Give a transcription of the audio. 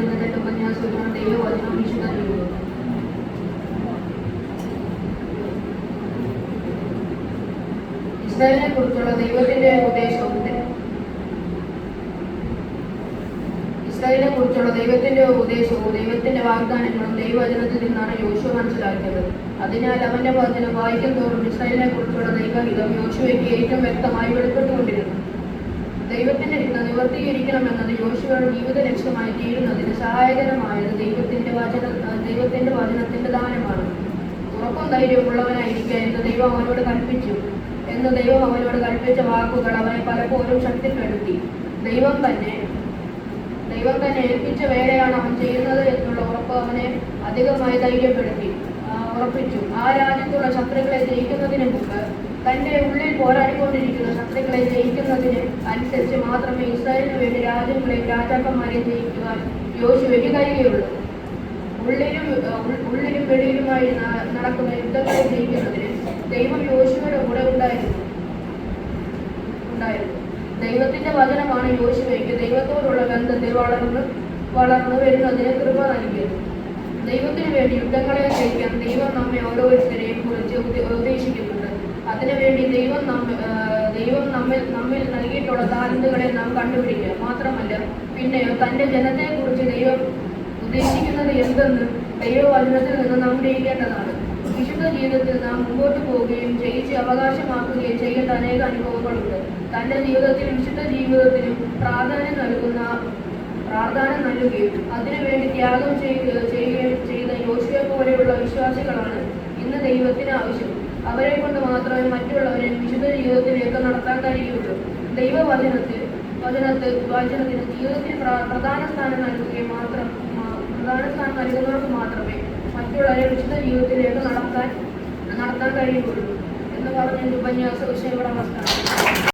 ഇന്നത്തെ ഉപന്യാസമാണ് ദൈവവചനം വിശുദ്ധ ജീവിതം. ഇസ്രായേലിനെ കുറിച്ചുള്ള ദൈവത്തിന്റെ ഉപദേശവും ദൈവത്തിന്റെ വാഗ്ദാനങ്ങളും ദൈവവചനത്തിൽ നിന്നാണ് യോശുവ മനസ്സിലാക്കിയത്. അതിനാൽ അവന്റെ വചനം വായിക്കും തോറും ഇസ്രായേലിനെ കുറിച്ചുള്ള ദൈവഹിതം യോശുവയ്ക്ക് ഏറ്റവും വ്യക്തമായി വെളിപ്പെട്ടുകൊണ്ടിരുന്നു. ദൈവത്തിന്റെ ഹിതം നിവർത്തീകരിക്കണമെന്നത് യോശുവയുടെ ജീവിത ലക്ഷ്യമായി തീരുന്നതിന് സഹായകരമായത് ദൈവത്തിന്റെ വചനത്തിന്റെ ദാനമാണ്. ഉറപ്പും ധൈര്യമുള്ളവനായിരിക്കുക എന്ന് ദൈവം അവനോട് കൽപ്പിച്ച വാക്കുകൾ അവനെ പലപ്പോഴും ശക്തിപ്പെടുത്തി. ദൈവം തന്നെ ഏൽപ്പിച്ച വേലയാണ് അവൻ ചെയ്യുന്നത് എന്നുള്ള ഉറപ്പ് അവനെ അധികമായി ഉറപ്പിച്ചു. ആ രാജ്യത്തുള്ള ശത്രുക്കളെ ജയിക്കുന്നതിന് മുമ്പ് തന്റെ ഉള്ളിൽ പോരാടിക്കൊണ്ടിരിക്കുന്ന ശത്രുക്കളെ ജയിക്കുന്നതിന് അനുസരിച്ച് മാത്രമേ ഇസ്രായേലിന് വേണ്ടി രാജ്യങ്ങളെയും രാജാക്കന്മാരെയും ജയിക്കുവാൻ യോശുവയ്ക്ക് കഴിയുകയുള്ളൂ. ഉള്ളിലും വെളിയിലുമായി നടക്കുന്ന യുദ്ധങ്ങളെ ജയിക്കുന്നതിന് ദൈവം യോശുവയുടെ കൂടെ ഉണ്ടായിരുന്നു. ദൈവത്തിന്റെ വചനമാണ് യോശുവയ്ക്ക് ദൈവത്തോടുള്ള ബന്ധത്തിൽ വളർന്നു വരുന്നതിന് കൃപ നൽകിയത്. ദൈവത്തിന് വേണ്ടി യുദ്ധങ്ങളെ ജയിക്കാൻ ദൈവം നമ്മെ ഓരോരുത്തരെയും കുറിച്ച് ഉപദേശിക്കുന്നുണ്ട്. അതിനുവേണ്ടി ദൈവം നമ്മിൽ നൽകിയിട്ടുള്ള താലന്തുകളെ നാം കണ്ടുപിടിക്കുക മാത്രമല്ല, പിന്നെയോ തന്റെ ജനത്തെ കുറിച്ച് ദൈവം ഉദ്ദേശിക്കുന്നത് എന്തെന്ന് ദൈവവചനത്തിൽ നിന്ന് നാം ഗ്രഹിക്കേണ്ടതാണ്. വിശുദ്ധ ജീവിതത്തിൽ നാം മുമ്പോട്ട് പോവുകയും ജയിച്ച് അവകാശമാക്കുകയും ചെയ്യേണ്ട അനേക അനുഭവങ്ങളുണ്ട്. തന്റെ ജീവിതത്തിലും വിശുദ്ധ ജീവിതത്തിനും പ്രാധാന്യം നൽകുകയും അതിനുവേണ്ടി ത്യാഗം ചെയ്യുകയും ചെയ്ത യോശുവയെ പോലെയുള്ള വിശ്വാസികളാണ് ഇന്ന് ദൈവത്തിന് ആവശ്യം. അവരെ കൊണ്ട് മാത്രമേ മറ്റുള്ളവരെ വിശുദ്ധ ജീവിതത്തിലേക്ക് നടത്താൻ കഴിയുള്ളൂ. ദൈവവചനത്തിന് ജീവിതത്തിന് പ്രധാന സ്ഥാനം നൽകുന്നവർക്ക് മാത്രമേ മറ്റുള്ളവരെ വിശുദ്ധ ജീവിതത്തിലേക്ക് നടത്താൻ കഴിയുള്ളൂ എന്ന് പറഞ്ഞ ഉപന്യാസ വിഷയം ഇവിടെ അവസാനം.